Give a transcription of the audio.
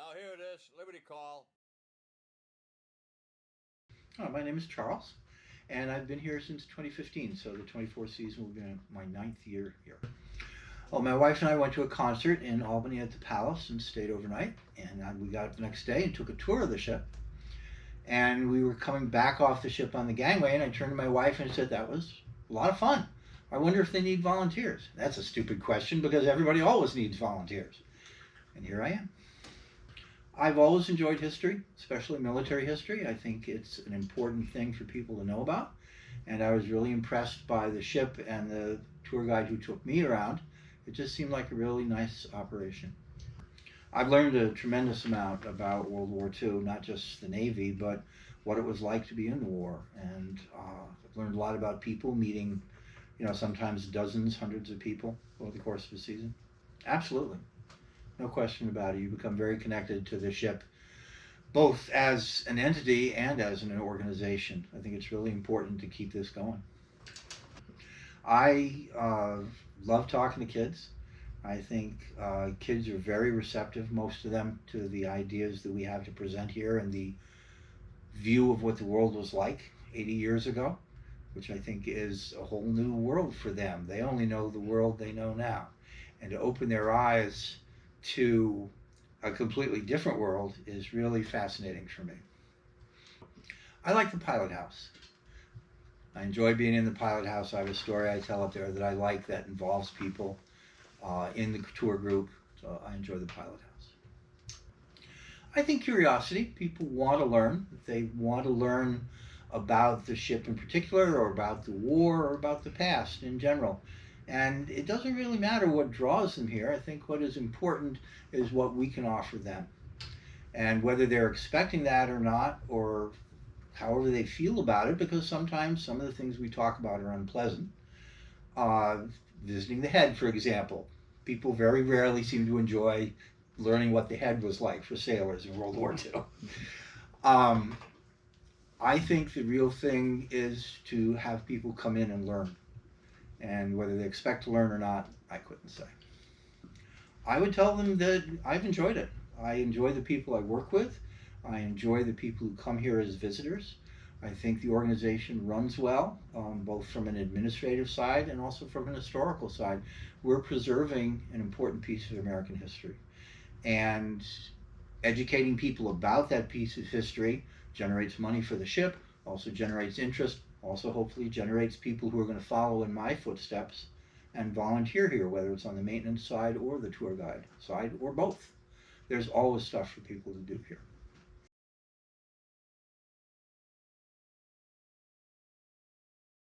Now hear this, Liberty Call. My name is Charles, and I've been here since 2015, so the 24th season will be my 9th year here. Well, my wife and I went to a concert in Albany at the Palace and stayed overnight, and we got up the next day and took a tour of the ship. And we were coming back off the ship on the gangway, and I turned to my wife and said, "That was a lot of fun. I wonder if they need volunteers." That's a stupid question because everybody always needs volunteers. And here I am. I've always enjoyed history, especially military history. I think it's an important thing for people to know about. And I was really impressed by the ship and the tour guide who took me around. It just seemed like a really nice operation. I've learned a tremendous amount about World War II, not just the Navy, but what it was like to be in the war. And I've learned a lot about people, meeting, sometimes dozens, hundreds of people over the course of a season. Absolutely. No question about it. You become very connected to the ship, both as an entity and as an organization. I think it's really important to keep this going. I love talking to kids. I think kids are very receptive, most of them, to the ideas that we have to present here and the view of what the world was like 80 years ago, which I think is a whole new world for them. They only know the world they know now. And to open their eyes to a completely different world is really fascinating for me. I like the pilot house. I enjoy being in the pilot house. I have a story I tell up there that I like that involves people in the tour group, so I enjoy the pilot house. I think curiosity. People want to learn. They want to learn about the ship in particular, or about the war, or about the past in general. And it doesn't really matter what draws them here. I think what is important is what we can offer them. And whether they're expecting that or not, or however they feel about it, because sometimes some of the things we talk about are unpleasant. Visiting the head, for example. People very rarely seem to enjoy learning what the head was like for sailors in World War II. I think the real thing is to have people come in and learn. And whether they expect to learn or not, I couldn't say. I would tell them that I've enjoyed it. I enjoy the people I work with. I enjoy the people who come here as visitors. I think the organization runs well, both from an administrative side and also from an historical side. We're preserving an important piece of American history. And educating people about that piece of history generates money for the ship, also generates interest, also hopefully generates people who are going to follow in my footsteps and volunteer here, whether it's on the maintenance side or the tour guide side or both. There's always stuff for people to do here.